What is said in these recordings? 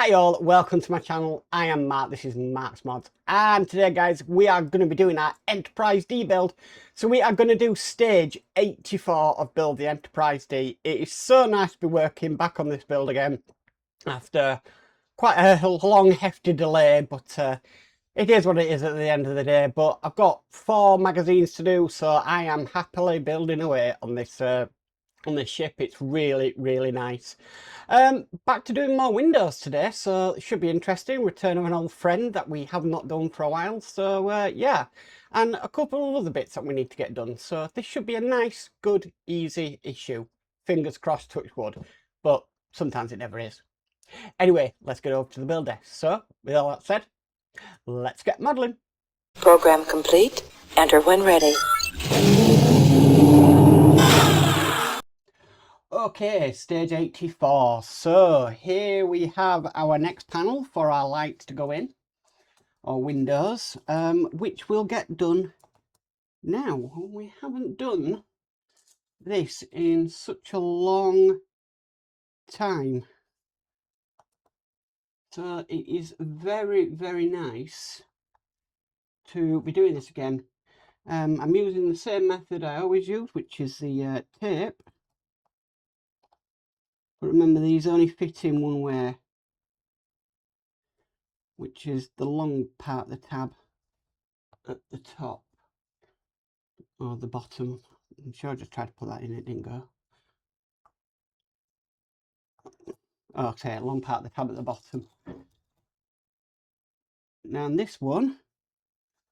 Hi all, welcome to my channel. I am Mark, this is Mark's Mods, and today guys we are going to be doing our Enterprise D build. So we are going to do stage 84 of Build the Enterprise D. It is so nice to be working back on this build again after quite a long hefty delay, but it is what it is at the end of the day. But I've got 4 magazines to do, so I am happily building away on this ship. It's really nice. Back to doing more windows today, so it should be interesting. Return of an old friend that we have not done for a while, so yeah, and a couple of other bits that we need to get done. So this should be a nice, good, easy issue. Fingers crossed, touch wood, but sometimes it never is. Anyway, let's get over to the build desk. So with all that said, let's get modelling. Program complete. Enter when ready. Okay, stage 84. So here we have our next panel for our lights to go in, or windows, which will get done now. We haven't done this in such a long time. So it is very nice to be doing this again. I'm using the same method I always use, which is the tape. But remember, these only fit in one way, which is the long part of the tab at the top or the bottom. I'm sure I just tried to put that in, it didn't go. Okay, long part of the tab at the bottom. Now in this one,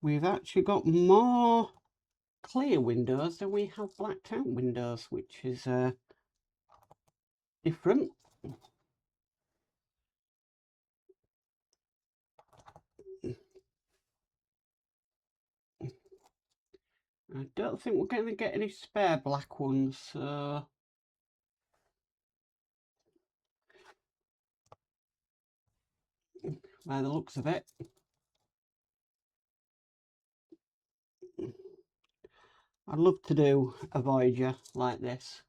we've actually got more clear windows than we have blacked out windows, which is different. I don't think we're going to get any spare black ones, so by the looks of it. I'd love to do a Voyager like this.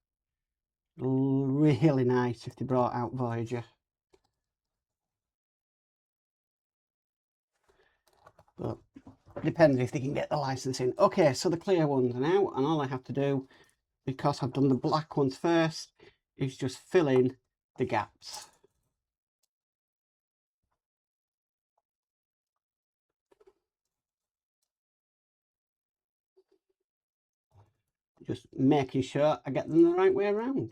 Really nice if they brought out Voyager. But depends if they can get the licensing. Okay, so the clear ones are now, and all I have to do, because I've done the black ones first, is just fill in the gaps. Just making sure I get them the right way around.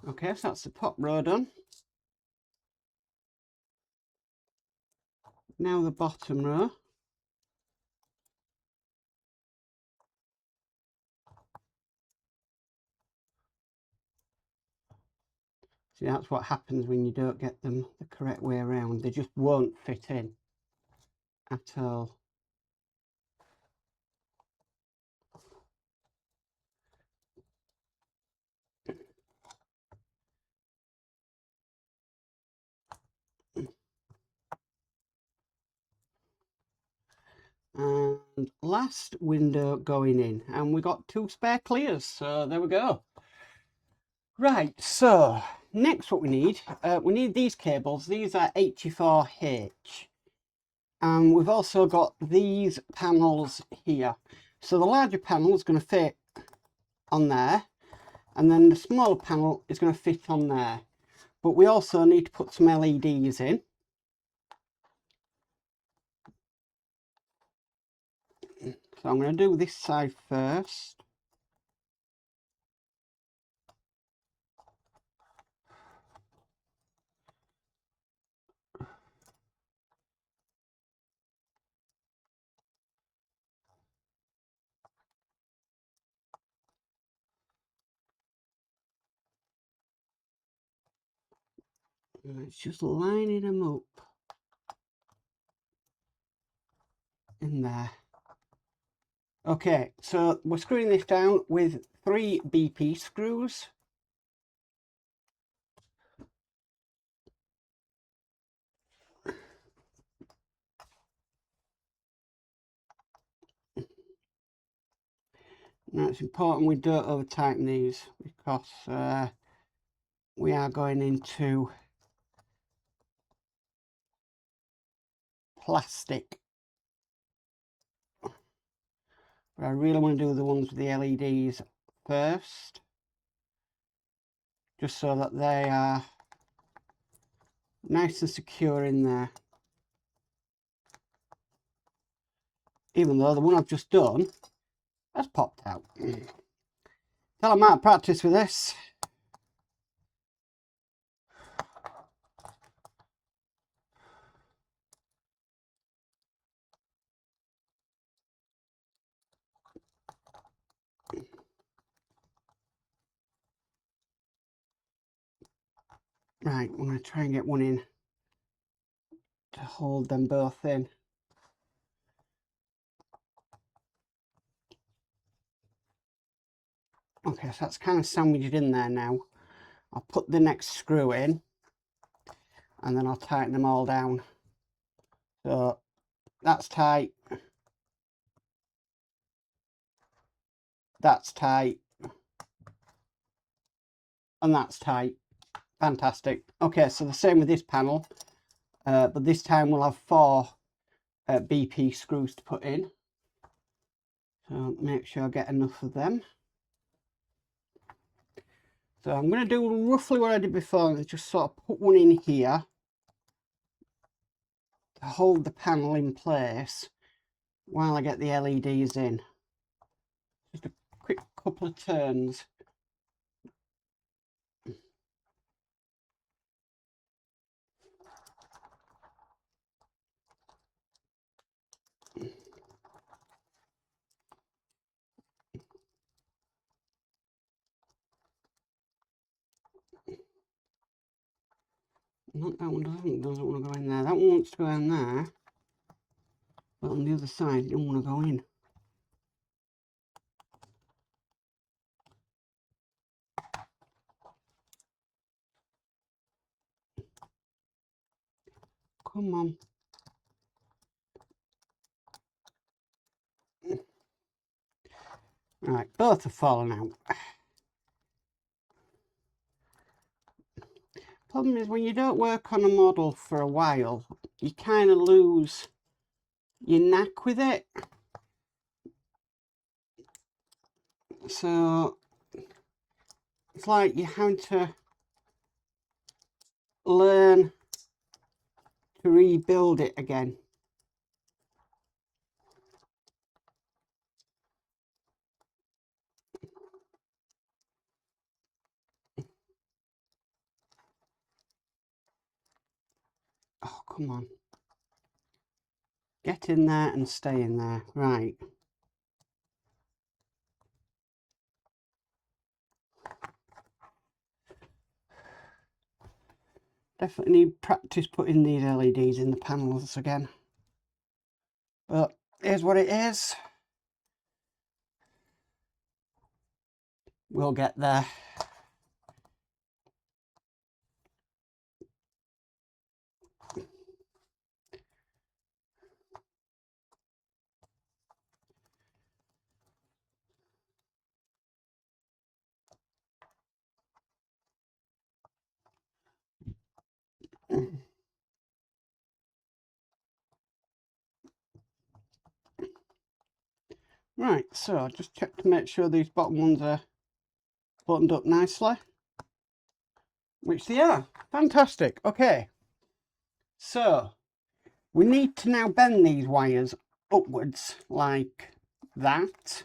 Okay, so that's the top row done. Now the bottom row. See, that's what happens when you don't get them the correct way around. They just won't fit in at all. And last window going in, and we got 2 spare clears, so there we go. Right, so next what we need these cables. These are 84H, and we've also got these panels here. So the larger panel is going to fit on there, and then the smaller panel is going to fit on there, but we also need to put some LEDs in. So I'm going to do this side first. And it's just lining them up in there. Okay, so we're screwing this down with 3 BP screws. Now it's important we don't over tighten these because we are going into plastic. But I really want to do the ones with the LEDs first, just so that they are nice and secure in there. Even though the one I've just done has popped out. Tell I'm out of practice with this. Right, I'm going to try and get one in to hold them both in. Okay, so that's kind of sandwiched in there now. I'll put the next screw in and then I'll tighten them all down. So that's tight, that's tight, and that's tight. Fantastic. Okay, so the same with this panel, but this time we'll have 4 BP screws to put in. So make sure I get enough of them. So I'm going to do roughly what I did before, just sort of put one in here to hold the panel in place while I get the LEDs in. Just a quick couple of turns. Not that one doesn't want to go in there. That one wants to go in there. But on the other side, it doesn't want to go in. Come on. Right, both have fallen out. Problem is, when you don't work on a model for a while, you kind of lose your knack with it. So it's like you're having to learn to rebuild it again. Oh, come on. Get in there and stay in there. Right. Definitely need practice putting these LEDs in the panels again. But here's what it is. We'll get there. Right, so just check to make sure these bottom ones are buttoned up nicely, which they are. Fantastic. Okay, so we need to now bend these wires upwards like that,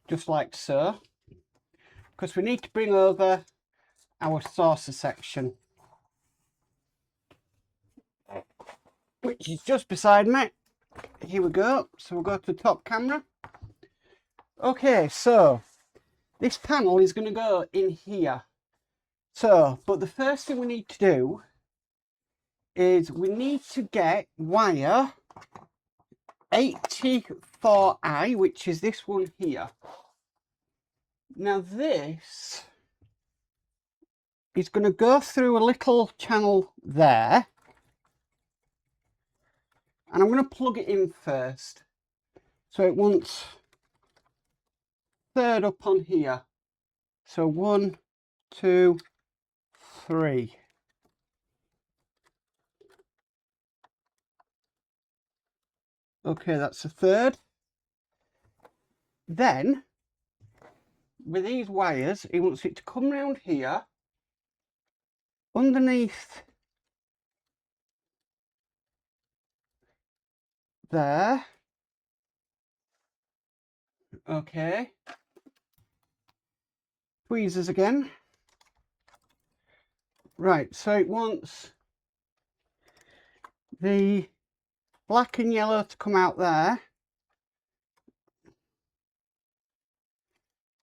just like so, because we need to bring over our saucer section, which is just beside me. Here we go. So we'll go to the top camera. Okay, so this panel is going to go in here. So, but the first thing we need to do is we need to get wire 84i, which is this one here. Now this is going to go through a little channel there, and I'm going to plug it in first. So it wants third up on here. So 1, 2, 3. Okay, that's a third. Then, with these wires, he wants it to come round here, underneath there. Okay. Tweezers again. Right, so it wants the black and yellow to come out there.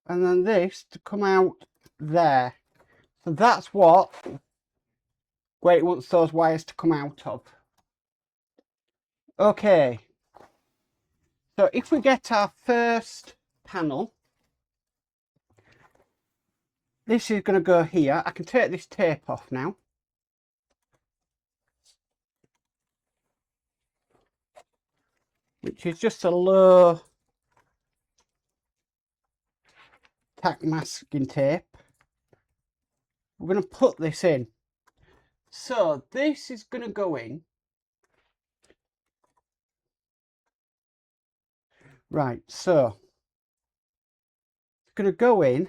And then this to come out there. So that's where it wants those wires to come out of. Okay. So if we get our first panel, this is going to go here. I can take this tape off now. Which is just a low tack masking tape. We're going to put this in. So this is going to go in. Right, so it's going to go in.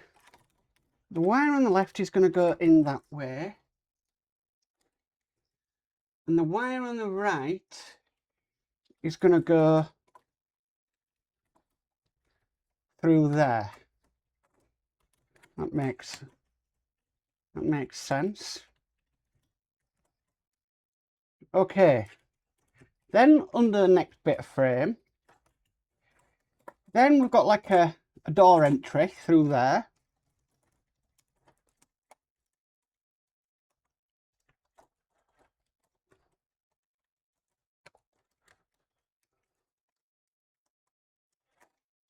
The wire on the left is going to go in that way. And the wire on the right is going to go through there. That makes sense. Okay. Then under the next bit of frame, then we've got like a door entry through there.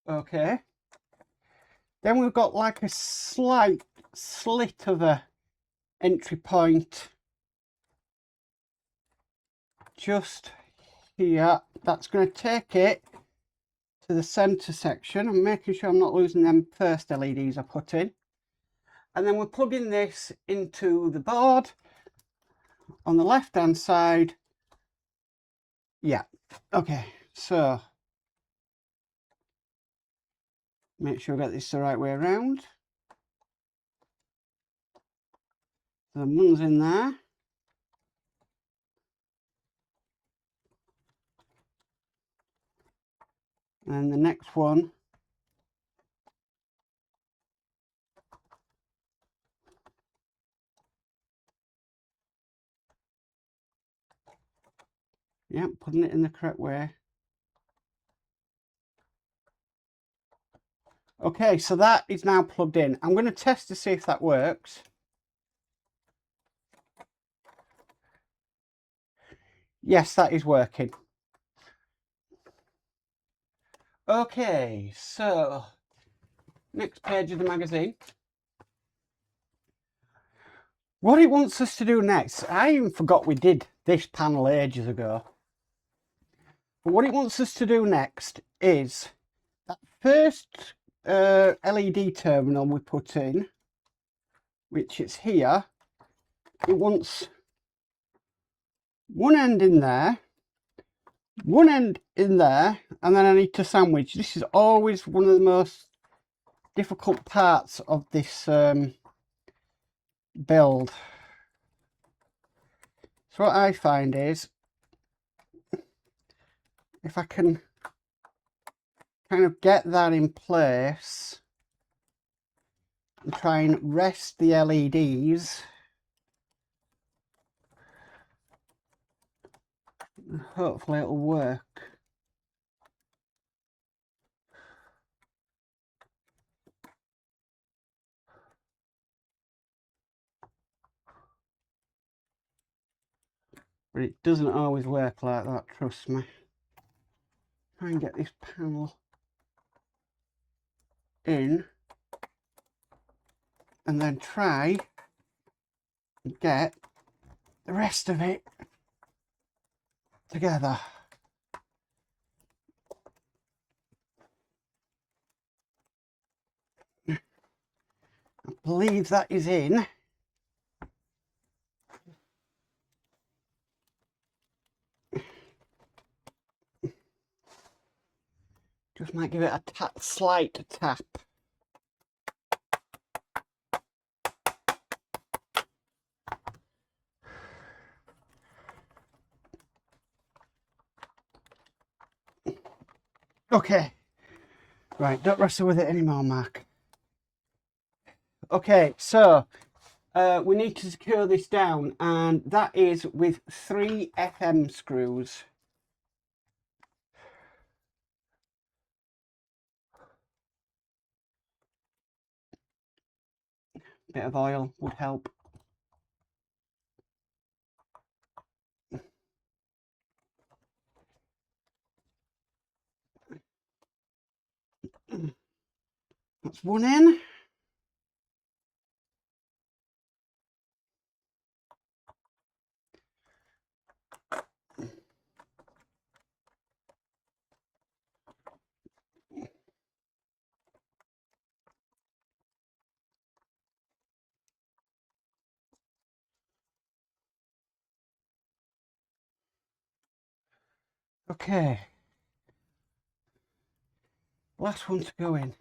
Okay. Then we've got like a slight slit of a entry point just here. That's going to take it to the center section. I'm making sure I'm not losing them first LEDs I put in. And then we're plugging this into the board on the left hand side. Yeah. Okay. So make sure I get this the right way around. The one's in there. And the next one yeah, putting it in the correct way. Okay, so that is now plugged in. I'm going to test to see if that works. Yes, that is working. Okay, so next page of the magazine. What it wants us to do next, I even forgot we did this panel ages ago. But what it wants us to do next is that first LED terminal we put in, which is here. It wants one end in there, one end in there, and then I need to sandwich. This is always one of the most difficult parts of this build. So what I find is, if I can kind of get that in place and try and rest the LEDs, hopefully it'll work. But it doesn't always work like that, trust me. try and get this panel in, and then try and get the rest of it together. I believe that is in. Just might give it a slight tap. Okay, right, don't wrestle with it anymore, Mark. Okay, so we need to secure this down, and that is with 3 FM screws. Bit of oil would help. That's one in. Okay. Last one to go in.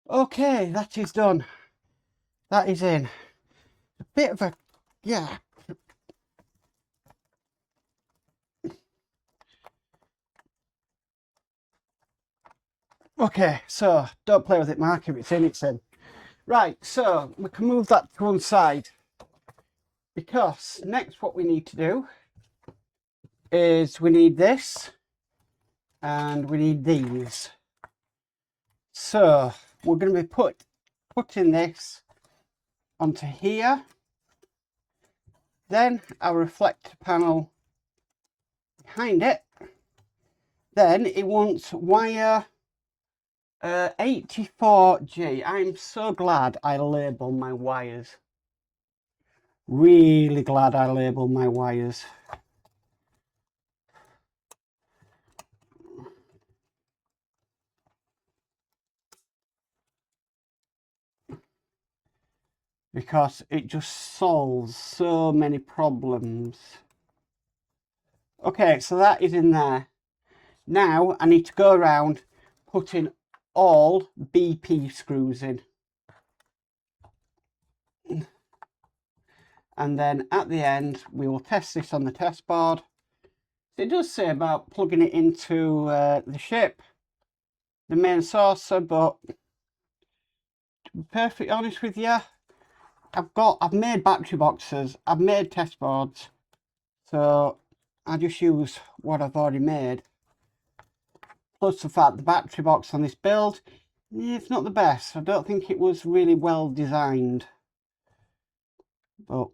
Okay, that is done. That is in. A bit of a, yeah. Okay, so don't play with it, Mark. If it's in, it's in. Right, so we can move that to one side, because next what we need to do is we need this and we need these. So we're going to be putting this onto here, then our reflector panel behind it. Then it wants wire 84G. I'm so glad I labelled my wires. Really glad I labelled my wires. Because it just solves so many problems. Okay, so that is in there. Now I need to go around putting all BP screws in. And then at the end, we will test this on the test board. It does say about plugging it into the ship, the main saucer, but to be perfectly honest with you, I've made battery boxes, I've made test boards, so I just use what I've already made. Plus the fact the battery box on this build, it's not the best. I don't think it was really well designed, but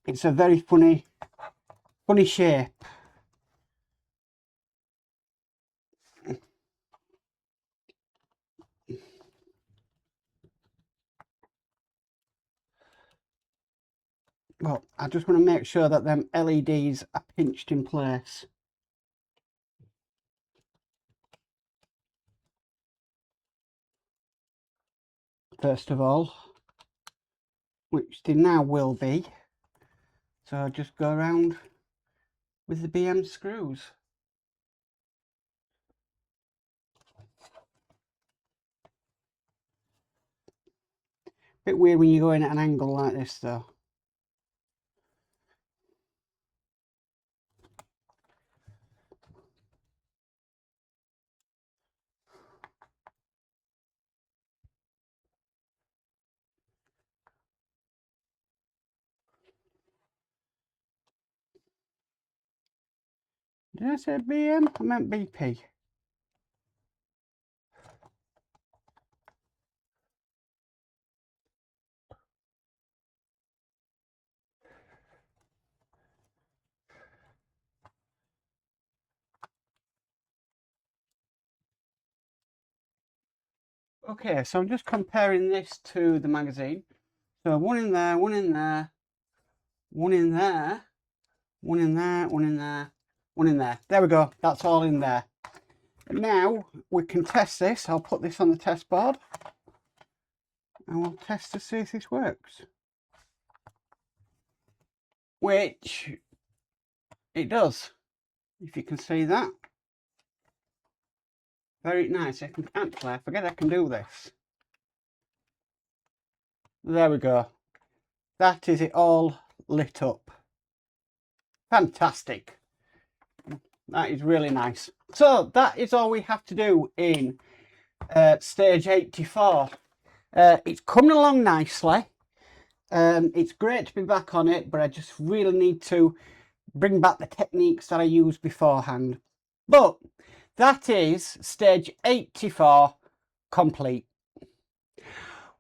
it's a very funny shape. Well, I just want to make sure that them LEDs are pinched in place. First of all, which they now will be. So I'll just go around with the BM screws. Bit weird when you go in at an angle like this though. Did I say BM? I meant BP. Okay, so I'm just comparing this to the magazine. So one in there, one in there, one in there, one in there, one in there, one in there. There we go, that's all in there. And now we can test this. I'll put this on the test board and we'll test to see if this works. Which it does, if you can see that. Very nice. I forget I can do this. There we go. That is it all lit up. Fantastic. That is really nice. So that is all we have to do in stage 84. It's coming along nicely. It's great to be back on it, but I just really need to bring back the techniques that I used beforehand. But that is stage 84 complete.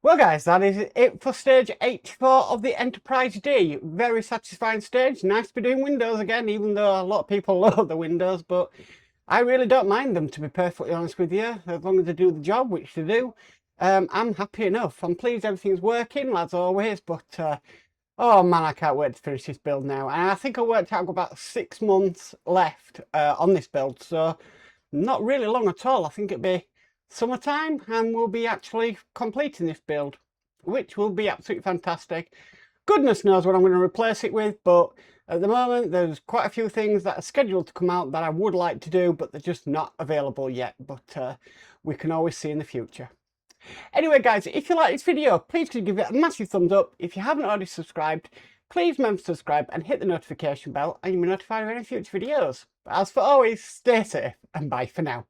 Well guys, that is it for stage 84 of the Enterprise D. Very satisfying stage. Nice to be doing windows again, even though a lot of people love the windows, but I really don't mind them, to be perfectly honest with you, as long as they do the job, which they do. I'm happy enough. I'm pleased everything's working, as always, but oh man, I can't wait to finish this build now. And I think I worked out I've got about 6 months left on this build, so not really long at all. I think it'll be summertime and we'll be actually completing this build, which will be absolutely fantastic. Goodness knows what I'm going to replace it with, but at the moment there's quite a few things that are scheduled to come out that I would like to do, but they're just not available yet. But we can always see in the future. Anyway guys, if you like this video, please could you give it a massive thumbs up. If you haven't already subscribed, please remember to subscribe and hit the notification bell and you'll be notified of any future videos. But as for always, stay safe and bye for now.